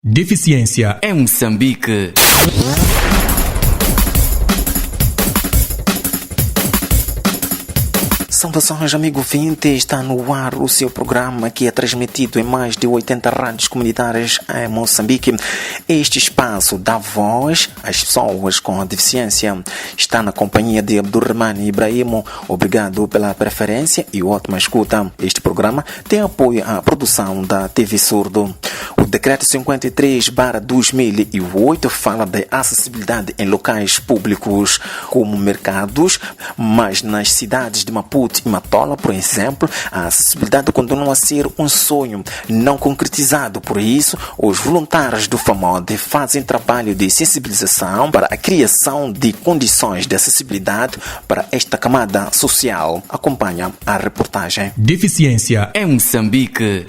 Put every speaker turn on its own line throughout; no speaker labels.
Deficiência em Moçambique.
Saudações, amigo ouvinte, está no ar o seu programa que é transmitido em mais de 80 rádios comunitárias em Moçambique. Este espaço dá voz às pessoas com deficiência. Está na companhia de Abdurrahman Ibrahimo. Obrigado pela preferência e ótima escuta. Este programa tem apoio à produção da TV Surdo. O Decreto 53/2008 fala de acessibilidade em locais públicos, como mercados, mas nas cidades de Maputo e Matola, por exemplo, a acessibilidade continua a ser um sonho não concretizado. Por isso, os voluntários do FAMOD fazem trabalho de sensibilização para a criação de condições de acessibilidade para esta camada social. Acompanha a reportagem.
Deficiência em Moçambique.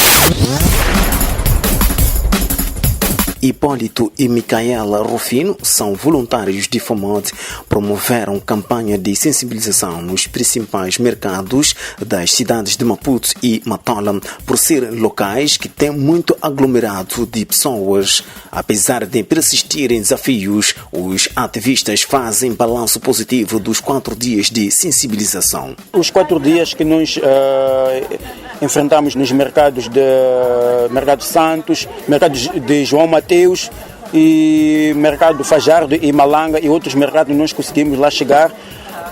Hipólito e Micaela Rufino são voluntários de FAMOD, promoveram campanha de sensibilização nos principais mercados das cidades de Maputo e Matola, por serem locais que têm muito aglomerado de pessoas. Apesar de persistirem desafios, os ativistas fazem balanço positivo dos 4 dias de sensibilização.
Os 4 dias que nós enfrentamos nos mercados de Mercado Santos, mercados de João Mateus e mercado do Fajardo e Malanga e outros mercados nós conseguimos lá chegar.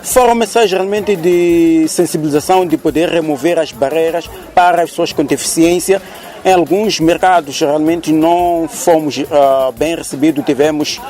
Foram mensagens realmente de sensibilização, de poder remover as barreiras para as pessoas com deficiência. Em alguns mercados realmente não fomos bem recebidos, tivemos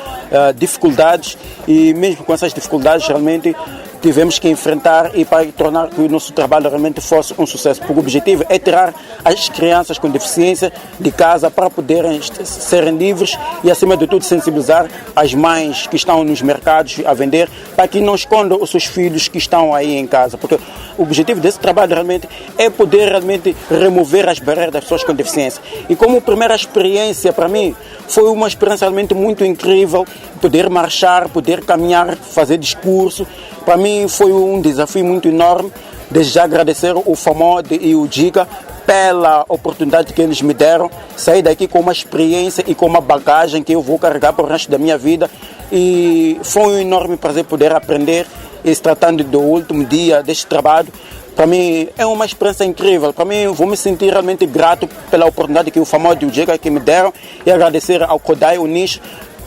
dificuldades e mesmo com essas dificuldades realmente tivemos que enfrentar e para tornar que o nosso trabalho realmente fosse um sucesso. Porque o objetivo é tirar as crianças com deficiência de casa para poderem serem livres e, acima de tudo, sensibilizar as mães que estão nos mercados a vender para que não escondam os seus filhos que estão aí em casa. Porque o objetivo desse trabalho realmente é poder realmente remover as barreiras das pessoas com deficiência. E como primeira experiência para mim, foi uma experiência realmente muito incrível, poder marchar, poder caminhar, fazer discurso. Para mim foi um desafio muito enorme. Desde já agradecer o FAMOD e o Giga pela oportunidade que eles me deram. Sair daqui com uma experiência e com uma bagagem que eu vou carregar para o resto da minha vida. E foi um enorme prazer poder aprender, e se tratando do último dia deste trabalho. Para mim é uma experiência incrível. Para mim vou me sentir realmente grato pela oportunidade que o FAMOD e o Giga que me deram e agradecer ao Kodai Unish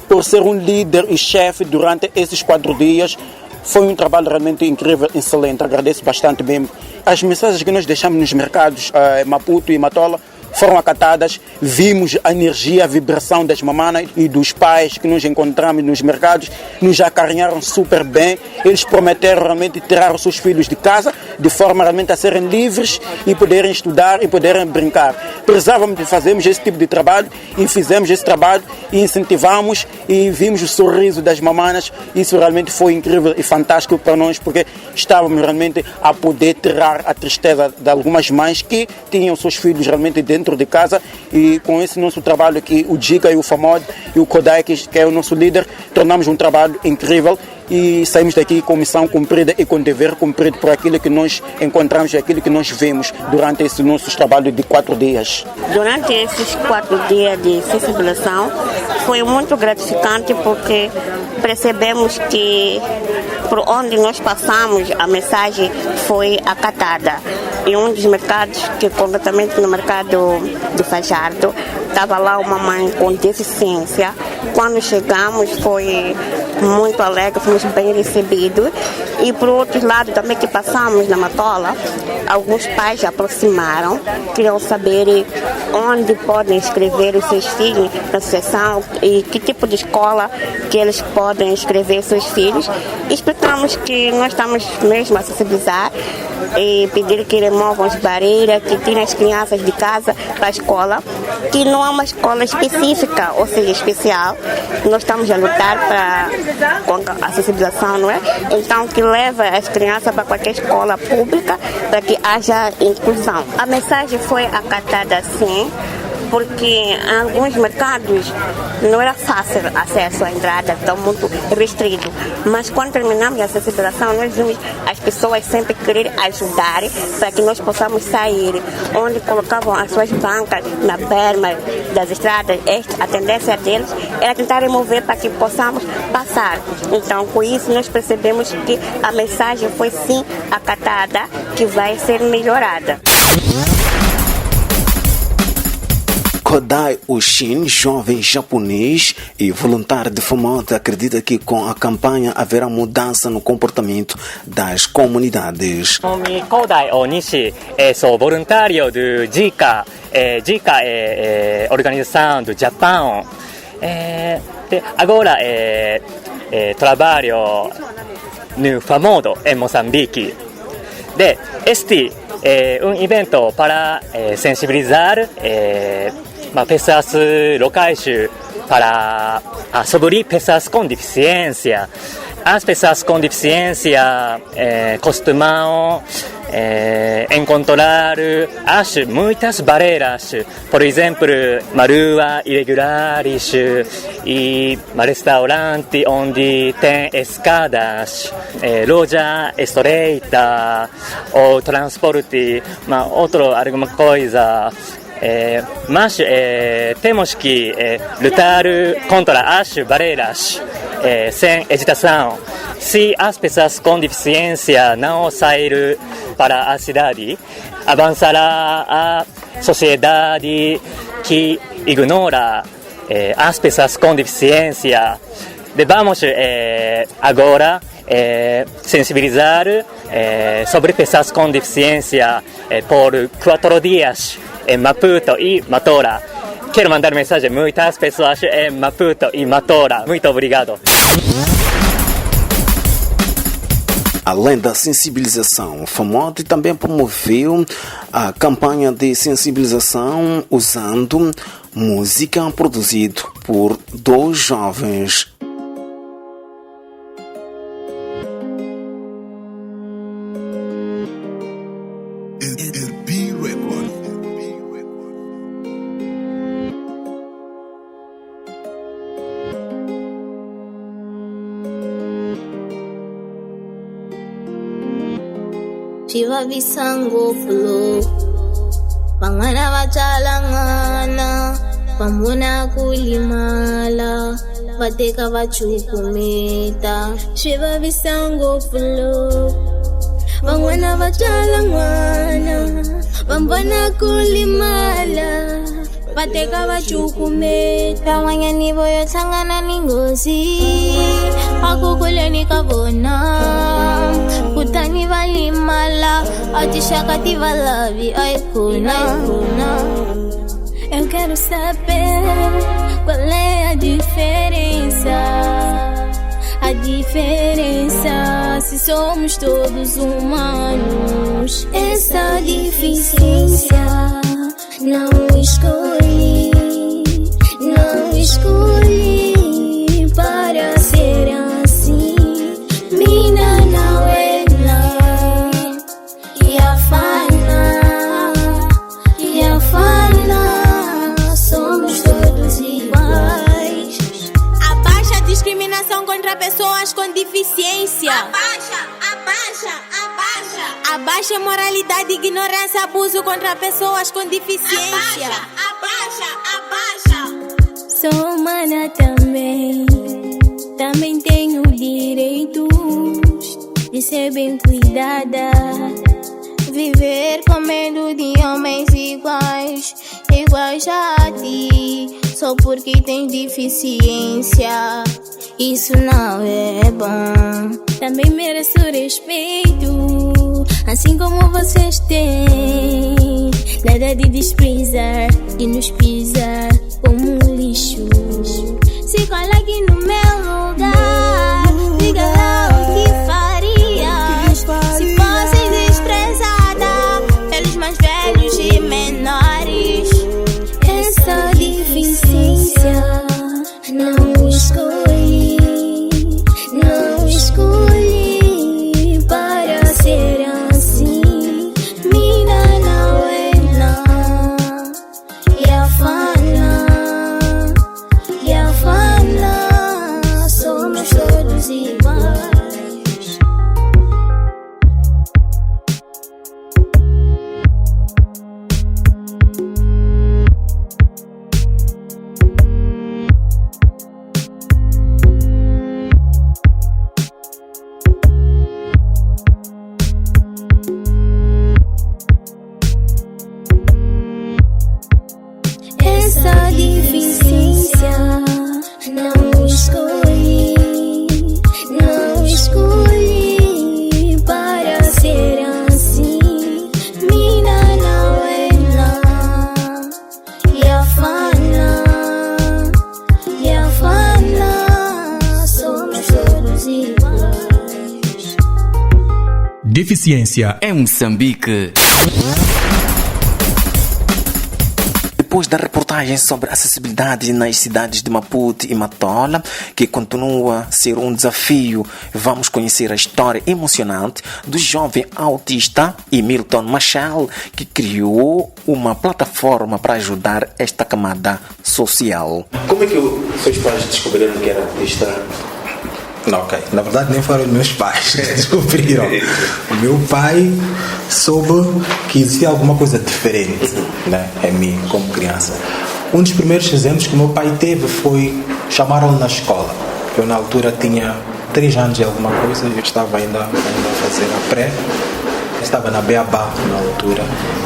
por ser um líder e chefe durante esses 4 dias. Foi um trabalho realmente incrível, excelente. Agradeço bastante mesmo. As mensagens que nós deixamos nos mercados Maputo e Matola foram acatadas. Vimos a energia, a vibração das mamães e dos pais que nos encontramos nos mercados. Nos acarinharam super bem. Eles prometeram realmente tirar os seus filhos de casa de forma realmente a serem livres e poderem estudar e poderem brincar. Precisávamos de fazermos esse tipo de trabalho e fizemos esse trabalho e incentivamos e vimos o sorriso das mamães. Isso realmente foi incrível e fantástico para nós porque estávamos realmente a poder tirar a tristeza de algumas mães que tinham seus filhos realmente dentro de casa e com esse nosso trabalho aqui, o Giga e o FAMOD e o Kodai, que é o nosso líder, tornamos um trabalho incrível e saímos daqui com missão cumprida e com dever cumprido por aquilo que nós encontramos e aquilo que nós vimos durante esse nosso trabalho de 4 dias.
Durante esses 4 dias de sensibilização foi muito gratificante porque percebemos que por onde nós passamos a mensagem foi acatada. Em um dos mercados, que concretamente no mercado de Fajardo, estava lá uma mãe com deficiência. Quando chegamos foi muito alegre, fomos bem recebidos. E por outro lado também que passamos na Matola, alguns pais se aproximaram, queriam saber onde podem inscrever os seus filhos na associação e que tipo de escola que eles podem inscrever seus filhos. Explicamos que nós estamos mesmo a sensibilizar e pedir que removam as barreiras, que tirem as crianças de casa para a escola, que não é uma escola específica, ou seja, especial. Nós estamos a lutar com a sensibilização, não é? Então, que leva as crianças para qualquer escola pública para que haja inclusão. A mensagem foi acatada sim, porque em alguns mercados não era fácil acesso à entrada, estão muito restrito. Mas quando terminamos a sensibilização, nós vimos as pessoas sempre querer ajudar para que nós possamos sair, onde colocavam as suas bancas na berma das estradas. A tendência deles era tentar remover para que possamos passar. Então, com isso, nós percebemos que a mensagem foi sim acatada, que vai ser melhorada.
Kodai Oshin, jovem japonês e voluntário de FOMOD, acredita que com a campanha haverá mudança no comportamento das comunidades.
Kodai Onishi, sou voluntário do JICA, organização do Japão. Agora trabalho no FOMOD em Moçambique. Este é evento para sensibilizar pessoas locais sobre pessoas com deficiência. As pessoas com deficiência costumam encontrar muitas barreiras, por exemplo, ruas irregulares e restaurante onde tem escadas, loja estreita ou transporte, alguma coisa. Mas temos que lutar contra as barreiras sem hesitação. Se as pessoas com deficiência não saírem para a cidade, avançará a sociedade que ignora as pessoas com deficiência. Devemos agora sensibilizar sobre pessoas com deficiência por 4 dias em Maputo e Matola. Quero mandar mensagem a muitas pessoas em Maputo e Matola. Muito obrigado.
Além da sensibilização, o FOMOD também promoveu a campanha de sensibilização usando música produzida por 2 jovens.
Shiva bisango flow Pangana vachalangana Pamuna kulimala Vateka vachukumeta Shiva bisango flow Pangana vachalangana Pamuna kulimala Vateka vachukumeta Wanyani voyo tangana ningozi Akukule nikabona Kutani valimala Atishakati valavi Aikuna Eu quero saber Qual é a diferença A diferença Se somos todos humanos Essa deficiência Não escolhi Não escolhi Para ser assim Mina não é contra pessoas com deficiência. Abaixa a moralidade, ignorância, abuso contra pessoas com deficiência. Abaixa. Sou humana também. Também tenho direitos de ser bem cuidada. Viver com medo de homens iguais a ti. Só porque tens deficiência. Isso não é bom. Também mereço respeito, assim como vocês têm. Nada de desprezar, de nos pisar como um lixo. Se coloque no meu lugar, diga lá o que farias se fosse desprezada pelos mais velhos e menores. Essa deficiência não escolhi. Não escolhi para ser assim. Mina não é não. E a
Deficiência em Moçambique.
Depois da reportagem sobre acessibilidade nas cidades de Maputo e Matola, que continua a ser um desafio, vamos conhecer a história emocionante do jovem autista Emilton Machel, que criou uma plataforma para ajudar esta camada social. Como é que os seus pais descobriram que era autista?
Não, ok. Na verdade, nem foram meus pais que descobriram. O meu pai soube que existia alguma coisa diferente, né, em mim, como criança. Um dos primeiros exemplos que o meu pai teve foi chamaram-lo na escola. Eu, na altura, tinha 3 anos e alguma coisa, eu estava ainda a fazer a pré. Estava na Beabá na altura.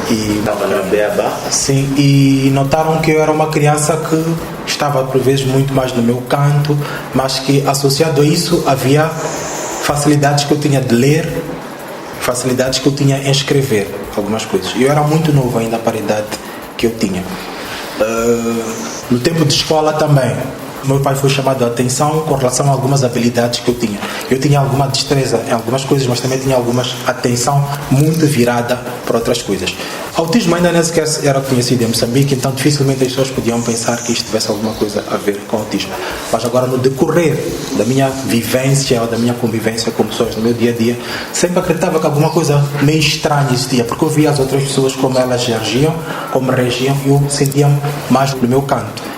Estava na Beabá?
Sim, e notaram que eu era uma criança que estava por vezes muito mais no meu canto, mas que associado a isso havia facilidades que eu tinha de ler, facilidades que eu tinha em escrever algumas coisas. E eu era muito novo ainda para a idade que eu tinha. No tempo de escola também, meu pai foi chamado a atenção com relação a algumas habilidades que eu tinha. Eu tinha alguma destreza em algumas coisas, mas também tinha alguma atenção muito virada para outras coisas. Autismo ainda nem sequer era conhecido em Moçambique, então dificilmente as pessoas podiam pensar que isto tivesse alguma coisa a ver com autismo. Mas agora, no decorrer da minha vivência ou da minha convivência com pessoas no meu dia a dia, sempre acreditava que alguma coisa meio estranha existia, porque eu via as outras pessoas como elas reagiam, como reagiam, e eu sentia-me mais no meu canto.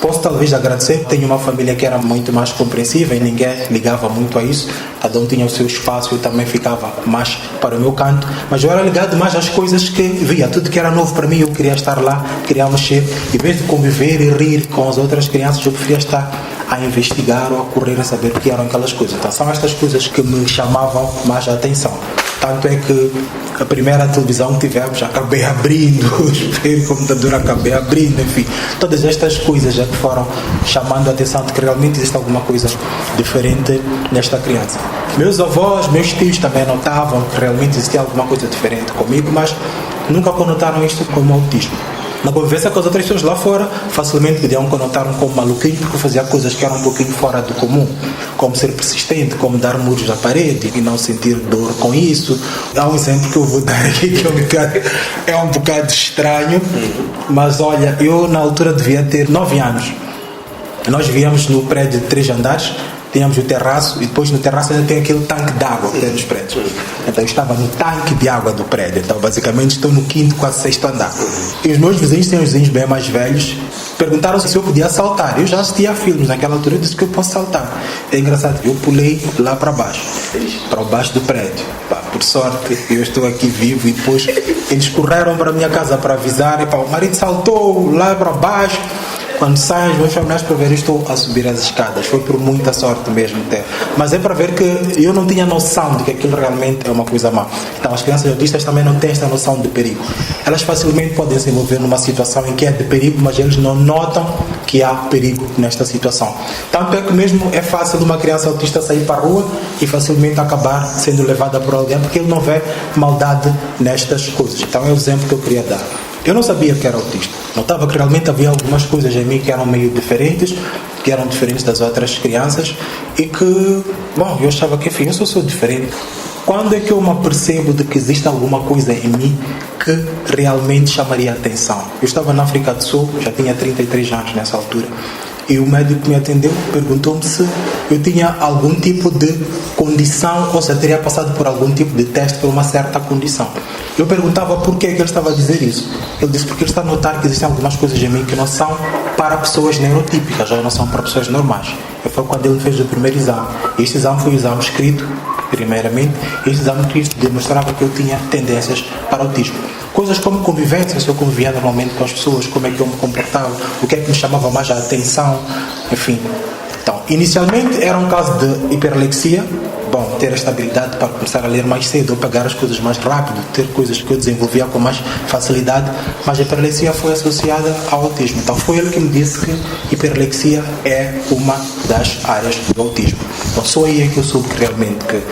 Posso talvez agradecer, tenho uma família que era muito mais compreensiva e ninguém ligava muito a isso, cada um tinha o seu espaço, eu também ficava mais para o meu canto, mas eu era ligado mais às coisas que via, tudo que era novo para mim eu queria estar lá, queria mexer, em vez de conviver e rir com as outras crianças, eu preferia estar a investigar ou a correr a saber o que eram aquelas coisas. Então são estas coisas que me chamavam mais a atenção. Tanto é que a primeira televisão que tivemos, acabei abrindo, o computador acabei abrindo, enfim. Todas estas coisas já que foram chamando a atenção de que realmente existe alguma coisa diferente nesta criança. Meus avós, meus tios também notavam que realmente existia alguma coisa diferente comigo, mas nunca conotaram isto como autismo. Na convivência com as outras pessoas lá fora, facilmente podiam conotar-me como maluquinho, porque eu fazia coisas que eram um pouquinho fora do comum, como ser persistente, como dar muros à parede e não sentir dor com isso. Há um exemplo que eu vou dar aqui que é um bocado estranho, mas olha, eu na altura devia ter 9 anos. Nós vivíamos no prédio de 3 andares, tínhamos o terraço e depois no terraço ainda tem aquele tanque de água que tem nos prédios. Então eu estava no tanque de água do prédio. Então basicamente estou no 5º, quase 6º andar. E os meus vizinhos, têm os vizinhos bem mais velhos, perguntaram se eu podia saltar. Eu já assistia a filmes naquela altura, eu disse que eu posso saltar. É engraçado, eu pulei lá para baixo do prédio. Por sorte eu estou aqui vivo. E depois eles correram para a minha casa para avisar, o marido saltou lá para baixo. Quando saem os meus familiares para ver, eu estou a subir as escadas. Foi por muita sorte mesmo ter. Mas é para ver que eu não tinha noção de que aquilo realmente é uma coisa má. Então as crianças autistas também não têm esta noção de perigo. Elas facilmente podem se envolver numa situação em que é de perigo, mas eles não notam que há perigo nesta situação. Tanto é que mesmo é fácil uma criança autista sair para a rua e facilmente acabar sendo levada por alguém, porque ele não vê maldade nestas coisas. Então é o exemplo que eu queria dar. Eu não sabia que era autista. Notava que realmente havia algumas coisas em mim que eram meio diferentes, que eram diferentes das outras crianças e que, eu achava que, enfim, eu sou diferente. Quando é que eu me apercebo de que existe alguma coisa em mim que realmente chamaria a atenção? Eu estava na África do Sul, já tinha 33 anos nessa altura, e o médico que me atendeu perguntou-me se eu tinha algum tipo de condição ou se eu teria passado por algum tipo de teste por uma certa condição. Eu perguntava por que ele estava a dizer isso. Ele disse porque ele está a notar que existem algumas coisas em mim que não são para pessoas neurotípicas, ou não são para pessoas normais. E foi quando ele fez o primeiro exame. Este exame foi o exame escrito, primeiramente. Este exame demonstrava que eu tinha tendências para autismo. Coisas como convivência, se eu convivia normalmente com as pessoas, como é que eu me comportava, o que é que me chamava mais a atenção, enfim. Então, inicialmente era um caso de hiperlexia, ter esta habilidade para começar a ler mais cedo, ou pegar as coisas mais rápido, ter coisas que eu desenvolvia com mais facilidade, mas a hiperlexia foi associada ao autismo. Então foi ele que me disse que hiperlexia é uma das áreas do autismo. Então só aí é que eu soube que realmente que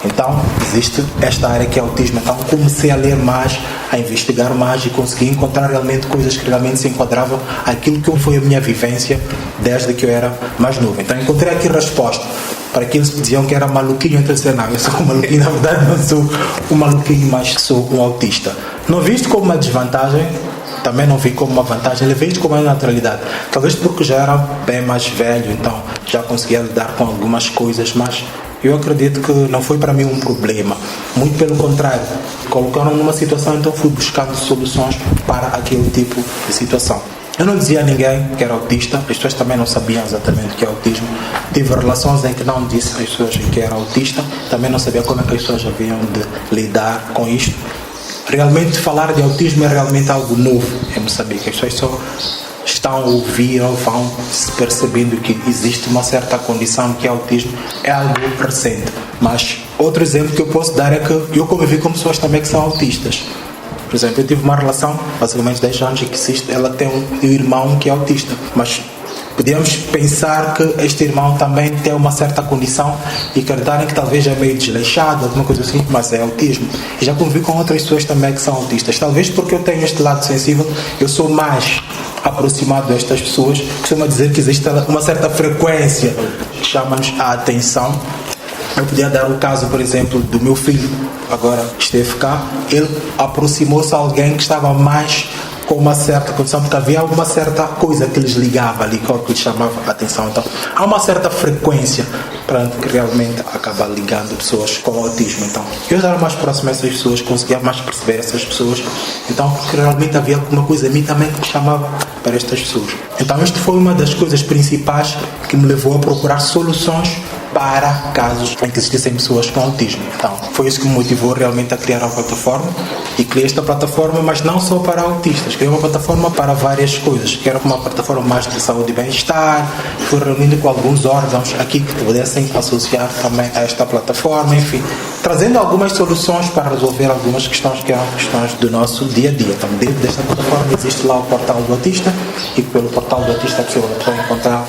então existe esta área que é autismo. Então comecei a ler mais, a investigar mais e consegui encontrar realmente coisas que realmente se enquadravam àquilo que foi a minha vivência desde que eu era mais novo. Então encontrei aqui resposta Para aqueles que diziam que era maluquinho, então eu disse, não, eu sou um maluquinho, na verdade não sou um maluquinho, mas sou um autista. Não visto como uma desvantagem, também não vi como uma vantagem, ele visto como uma naturalidade. Talvez porque já era bem mais velho, então já conseguia lidar com algumas coisas, mas eu acredito que não foi para mim um problema. Muito pelo contrário, colocaram numa situação, então fui buscando soluções para aquele tipo de situação. Eu não dizia a ninguém que era autista, as pessoas também não sabiam exatamente o que é autismo. Tive relações em que não disse às pessoas que era autista, também não sabia como é que as pessoas haviam de lidar com isto. Realmente falar de autismo é realmente algo novo em Moçambique. As pessoas só estão a ouvir ou vão se percebendo que existe uma certa condição que é autismo, é algo recente. Mas outro exemplo que eu posso dar é que eu convivi com pessoas também que são autistas. Por exemplo, eu tive uma relação, basicamente 10 anos, em que ela tem um irmão que é autista, mas podíamos pensar que este irmão também tem uma certa condição e acreditarem que talvez é meio desleixado, alguma coisa assim, mas é autismo. E já convivi com outras pessoas também que são autistas. Talvez porque eu tenho este lado sensível, eu sou mais aproximado destas pessoas, costuma dizer que existe uma certa frequência que chama-nos a atenção. Eu podia dar o caso, por exemplo, do meu filho, agora esteve cá, ele aproximou-se a alguém que estava mais com uma certa condição, porque havia alguma certa coisa que lhes ligava ali, que lhes chamava a atenção. Então, há uma certa frequência para que realmente acaba ligando pessoas com autismo. Então, eu já era mais próximo a essas pessoas, conseguia mais perceber essas pessoas. Então, porque realmente havia alguma coisa a mim também que me chamava para estas pessoas. Então, isto foi uma das coisas principais que me levou a procurar soluções para casos em que existissem pessoas com autismo. Então, foi isso que me motivou realmente a criar a plataforma. E criei esta plataforma, mas não só para autistas. Criei uma plataforma para várias coisas. Que era uma plataforma mais de saúde e bem-estar. Fui reunindo com alguns órgãos aqui que pudessem associar também a esta plataforma. Enfim, trazendo algumas soluções para resolver algumas questões que eram questões do nosso dia a dia. Então, dentro desta plataforma existe lá o portal do autista. E pelo portal do autista é possível encontrar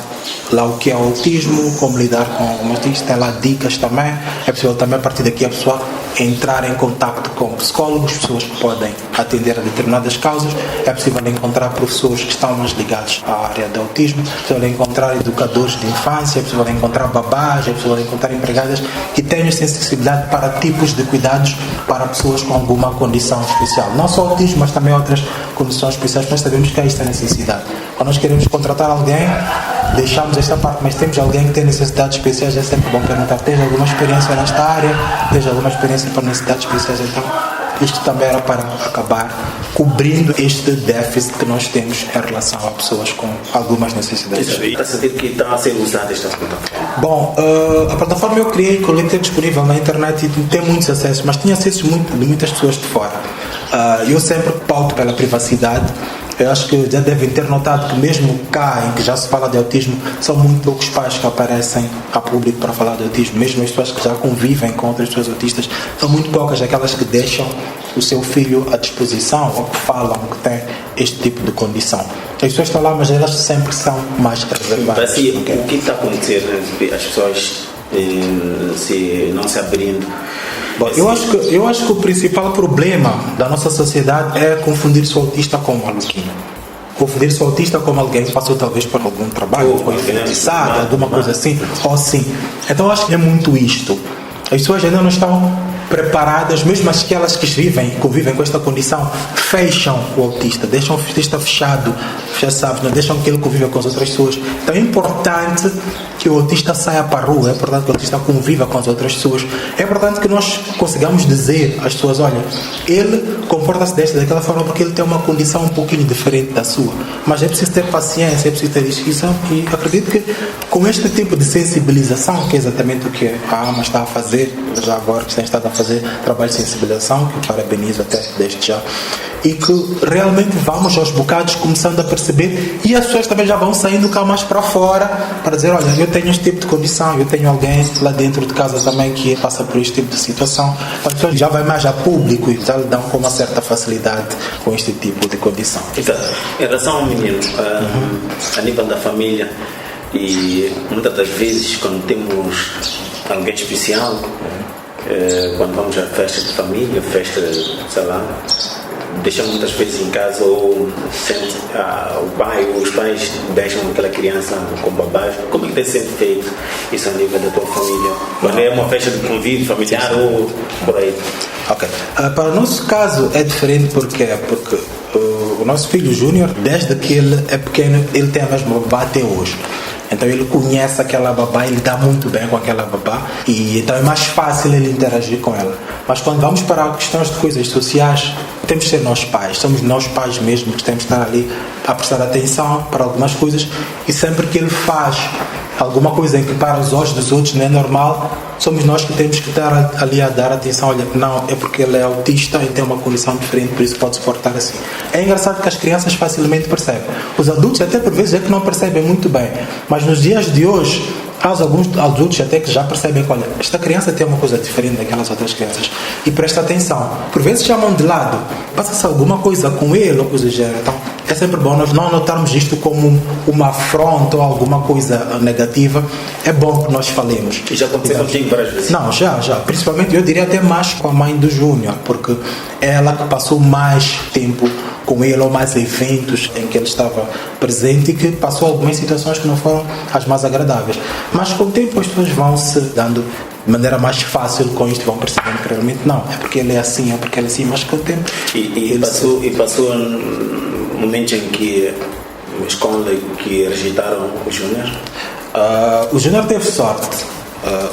lá o que é o autismo, como lidar com o autismo, tem lá dicas também. É possível também a partir daqui a pessoa entrar em contato com psicólogos, pessoas que podem atender a determinadas causas. É possível encontrar professores que estão mais ligados à área do autismo, é possível encontrar educadores de infância, é possível encontrar babás, é possível encontrar empregadas que tenham sensibilidade para tipos de cuidados para pessoas com alguma condição especial. Não só autismo, mas também outras condições especiais, mas sabemos que há esta necessidade. Quando nós queremos contratar alguém, deixamos esta parte, mas temos alguém que tem necessidades especiais, é sempre bom perguntar: tens alguma experiência nesta área? Tens alguma experiência para necessidades especiais? Então, isto também era para acabar cobrindo este déficit que nós temos em relação a pessoas com algumas necessidades.
Está a sentir que está a ser usada esta plataforma?
Bom, a plataforma eu criei com o link disponível na internet e tem muitos acessos, mas tinha acessos de muitas pessoas de fora. Eu sempre pauto pela privacidade. Eu acho que já devem ter notado que mesmo cá, em que já se fala de autismo, são muito poucos pais que aparecem a público para falar de autismo. Mesmo as pessoas que já convivem com outras pessoas autistas, são muito poucas aquelas que deixam o seu filho à disposição ou que falam que tem este tipo de condição. As pessoas estão lá, mas elas sempre são mais reservadas.
Mas o que está a acontecer? As pessoas não se abrindo.
Bom, eu acho que o principal problema da nossa sociedade é confundir-se o autista com um maluquinho. Confundir-se o autista como alguém que passou talvez por algum trabalho, ou foi enfeitiçado, alguma coisa assim, ou assim. Então eu acho que é muito isto. As pessoas ainda não estão preparadas, mesmo aquelas que convivem com esta condição, fecham o autista, deixam o autista fechado, já sabes, não deixam que ele conviva com as outras pessoas. Então é importante que o autista saia para a rua, é importante que o autista conviva com as outras pessoas, é importante que nós consigamos dizer às pessoas: olha, ele comporta-se daquela forma porque ele tem uma condição um pouquinho diferente da sua, mas é preciso ter paciência, é preciso ter discussão. E acredito que com este tipo de sensibilização, que é exatamente o que a AMA está a fazer, já agora que tem estado a fazer trabalho de sensibilização, que eu parabenizo até desde já, e que realmente vamos aos bocados começando a perceber, e as pessoas também já vão saindo cá mais para fora para dizer: olha, eu tenho este tipo de condição, eu tenho alguém lá dentro de casa também que passa por este tipo de situação. As pessoas já vão mais a público e já lidam com uma certa facilidade com este tipo de condição.
Então, em relação ao menino, a nível da família, e muitas das vezes quando temos alguém especial, quando vamos a festa de família, festa, sei lá,
deixa muitas vezes em casa ou sente o pai ou os pais deixam aquela criança com babás. Como é que tem sido feito isso a nível da tua família? Quando é uma festa de convívio familiar ou por aí?
Ok. Para o nosso caso é diferente porque o nosso filho Júnior, desde que ele é pequeno, ele tem a mesma babá até hoje. Então ele conhece aquela babá, ele dá muito bem com aquela babá e então é mais fácil ele interagir com ela. Mas quando vamos para questões de coisas sociais, temos que ser nós pais, somos nós pais mesmo que temos que estar ali a prestar atenção para algumas coisas, e sempre que ele faz alguma coisa em que para os olhos dos outros não é normal, somos nós que temos que estar ali a dar atenção. Olha, não, é porque ele é autista e tem uma condição diferente, por isso pode se portar assim. É engraçado que as crianças facilmente percebem. Os adultos até por vezes é que não percebem muito bem, mas nos dias de hoje há alguns adultos até que já percebem que, olha, esta criança tem uma coisa diferente daquelas outras crianças e presta atenção. Por vezes chamam de lado, passa-se alguma coisa com ele ou coisa do gênero. Então é sempre bom nós não notarmos isto como uma afronta ou alguma coisa negativa. É bom que nós falemos.
E já aconteceu contigo várias vezes?
Não, já. Principalmente eu diria até mais com a mãe do Júnior, porque é ela que passou mais tempo com ele, ou mais eventos em que ele estava presente, e que passou algumas situações que não foram as mais agradáveis. Mas com o tempo as pessoas vão se dando de maneira mais fácil com isto, vão percebendo que realmente não, é porque ele é assim, é porque ele é assim, mas com o tempo...
E passou momentos em que a escola que rejeitaram o Júnior?
O Júnior teve sorte.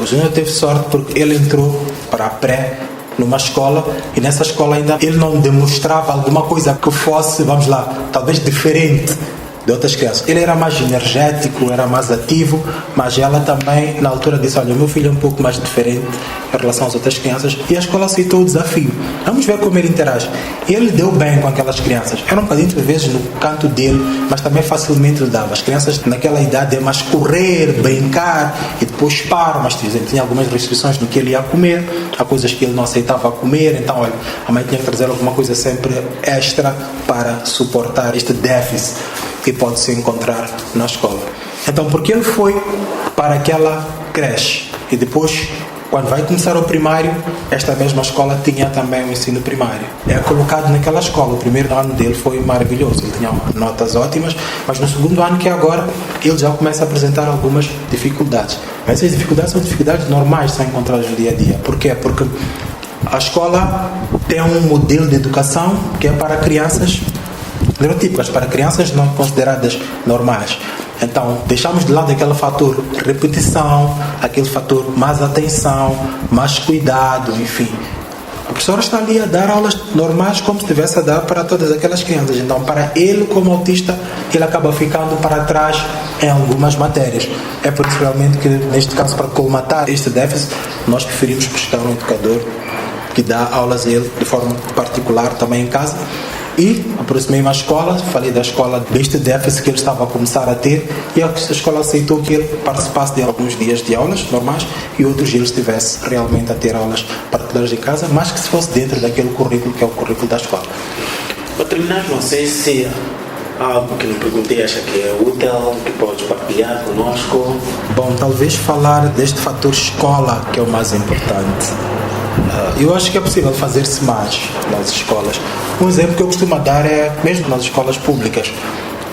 O Júnior teve sorte porque ele entrou para a pré numa escola, e nessa escola ainda ele não demonstrava alguma coisa que fosse, vamos lá, talvez diferente de outras crianças. Ele era mais energético, era mais ativo, mas ela também na altura disse, olha, o meu filho é um pouco mais diferente em relação às outras crianças, e a escola aceitou o desafio. Vamos ver como ele interage. Ele deu bem com aquelas crianças, era um bocadinho de vezes no canto dele, mas também facilmente lhe dava. As crianças naquela idade é mais correr, brincar e depois param, mas tinha algumas restrições no que ele ia comer, há coisas que ele não aceitava comer, então olha, a mãe tinha que trazer alguma coisa sempre extra para suportar este déficit que pode se encontrar na escola. Então, porque ele foi para aquela creche e depois, quando vai começar o primário, esta mesma escola tinha também o ensino primário. É colocado naquela escola. O primeiro ano dele foi maravilhoso, ele tinha notas ótimas, mas no segundo ano, que é agora, ele já começa a apresentar algumas dificuldades. Mas essas dificuldades são dificuldades normais, são encontradas no dia a dia. Por quê? Porque a escola tem um modelo de educação que é para crianças neurotípicas, para crianças não consideradas normais. Então, deixamos de lado aquele fator repetição, aquele fator mais atenção, mais cuidado, enfim. A professora está ali a dar aulas normais como se estivesse a dar para todas aquelas crianças. Então, para ele, como autista, ele acaba ficando para trás em algumas matérias. É por isso realmente que, neste caso, para colmatar este déficit, nós preferimos buscar um educador que dá aulas a ele de forma particular também em casa. E aproximei-me à escola, falei da escola deste déficit que ele estava a começar a ter, e a escola aceitou que ele participasse de alguns dias de aulas normais e outros ele estivesse realmente a ter aulas particulares em casa, mas que se fosse dentro daquele currículo que é o currículo da escola.
Para terminar, não sei se há algo que não perguntei, acha que é útil, que pode partilhar conosco.
Bom, talvez falar deste fator escola, que é o mais importante. Eu acho que é possível fazer-se mais nas escolas. Um exemplo que eu costumo dar é mesmo nas escolas públicas.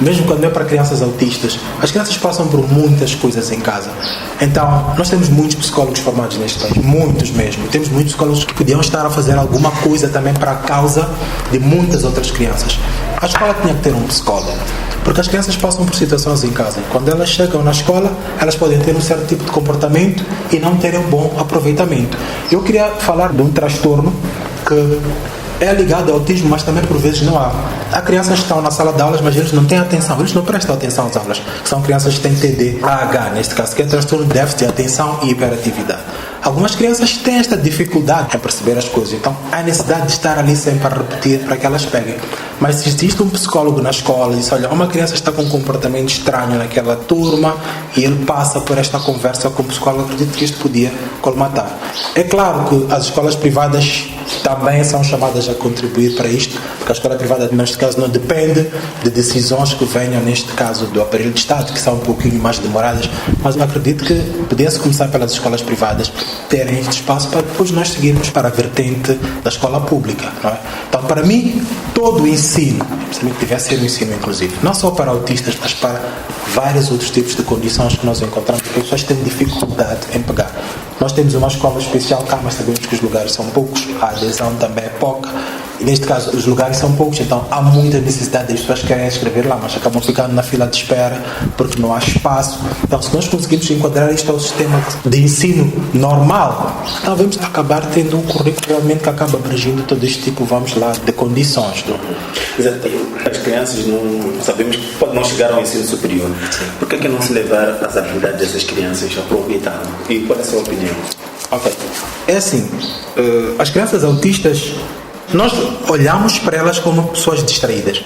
Mesmo quando é para crianças autistas, as crianças passam por muitas coisas em casa. Então, nós temos muitos psicólogos formados neste país, muitos mesmo. Temos muitos psicólogos que podiam estar a fazer alguma coisa também para a causa de muitas outras crianças. A escola tinha que ter um psicólogo, porque as crianças passam por situações em casa. Quando elas chegam na escola, elas podem ter um certo tipo de comportamento e não terem um bom aproveitamento. Eu queria falar de um transtorno que é ligado ao autismo, mas também por vezes não há. Há crianças que estão na sala de aulas, mas eles não têm atenção, eles não prestam atenção às aulas. São crianças que têm TDAH, neste caso, que é transtorno de déficit de atenção e hiperatividade. Algumas crianças têm esta dificuldade em perceber as coisas, então há necessidade de estar ali sempre a repetir para que elas peguem. Mas se existe um psicólogo na escola e diz, olha, uma criança está com um comportamento estranho naquela turma, e ele passa por esta conversa com o psicólogo, acredito que isto podia colmatar. É claro que as escolas privadas também são chamadas a contribuir para isto, porque a escola privada, neste caso, não depende de decisões que venham, neste caso, do aparelho de Estado, que são um pouquinho mais demoradas, mas eu acredito que podia-se começar pelas escolas privadas terem este espaço para depois nós seguirmos para a vertente da escola pública, não é? Então, para mim, todo o ensino, principalmente que devia ser um ensino inclusivo, não só para autistas, mas para vários outros tipos de condições que nós encontramos, porque as pessoas têm dificuldade em pegar. Nós temos uma escola especial cá, mas sabemos que os lugares são poucos, a adesão também é pouca, e neste caso os lugares são poucos, então há muita necessidade, as pessoas querem escrever lá, mas acabam ficando na fila de espera porque não há espaço. Então, se nós conseguimos enquadrar isto ao sistema de ensino normal, então vamos acabar tendo um currículo realmente que acaba abrangindo todo este tipo, vamos lá, de condições.
Exato. As crianças não sabemos que podem não chegar ao ensino superior. Por que não se levar as habilidades dessas crianças a aproveitar? E qual é a sua opinião?
Ok. É assim, as crianças autistas, nós olhamos para elas como pessoas distraídas,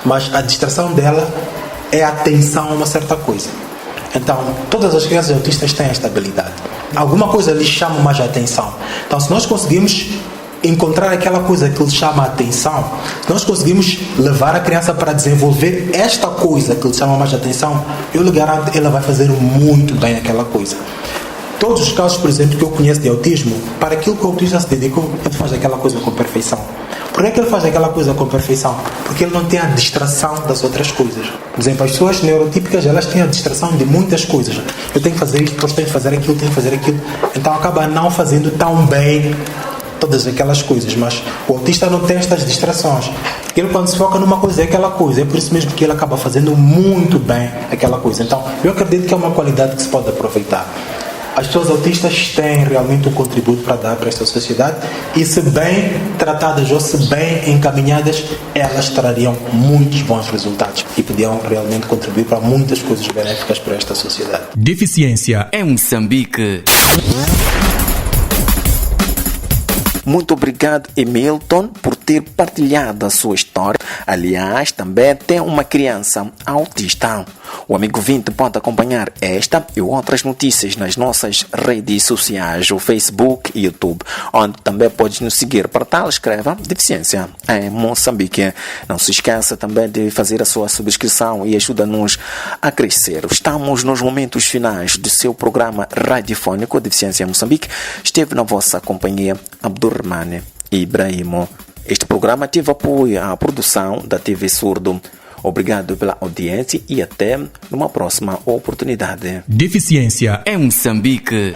mas a distração dela é a atenção a uma certa coisa. Então, todas as crianças autistas têm esta habilidade. Alguma coisa lhes chama mais a atenção. Então, se nós conseguimos encontrar aquela coisa que lhe chama a atenção, se nós conseguimos levar a criança para desenvolver esta coisa que lhe chama mais a atenção, eu lhe garanto que ela vai fazer muito bem aquela coisa. Todos os casos, por exemplo, que eu conheço de autismo, para aquilo que o autista se dedicou, ele faz aquela coisa com perfeição. Por que ele faz aquela coisa com perfeição? Porque ele não tem a distração das outras coisas. Por exemplo, as pessoas neurotípicas, elas têm a distração de muitas coisas. Eu tenho que fazer isto, depois tenho que fazer aquilo, tenho que fazer aquilo. Então acaba não fazendo tão bem todas aquelas coisas, mas o autista não tem estas distrações. Ele, quando se foca numa coisa, é aquela coisa. É por isso mesmo que ele acaba fazendo muito bem aquela coisa. Então, eu acredito que é uma qualidade que se pode aproveitar. As pessoas autistas têm realmente um contributo para dar para esta sociedade e, se bem tratadas ou se bem encaminhadas, elas trariam muitos bons resultados e podiam realmente contribuir para muitas coisas benéficas para esta sociedade.
Deficiência em Moçambique.
Muito obrigado, Emilton, por ter partilhado a sua história. Aliás, também tem uma criança autista. O amigo 20 pode acompanhar esta e outras notícias nas nossas redes sociais, o Facebook e YouTube, onde também podes nos seguir. Para tal, escreva Deficiência em Moçambique. Não se esqueça também de fazer a sua subscrição e ajuda-nos a crescer. Estamos nos momentos finais do seu programa radiofónico Deficiência em Moçambique. Esteve na vossa companhia Abdurrahmane Ibrahimo. Este programa teve apoio à produção da TV Surdo. Obrigado pela audiência e até numa próxima oportunidade.
Deficiência em Moçambique.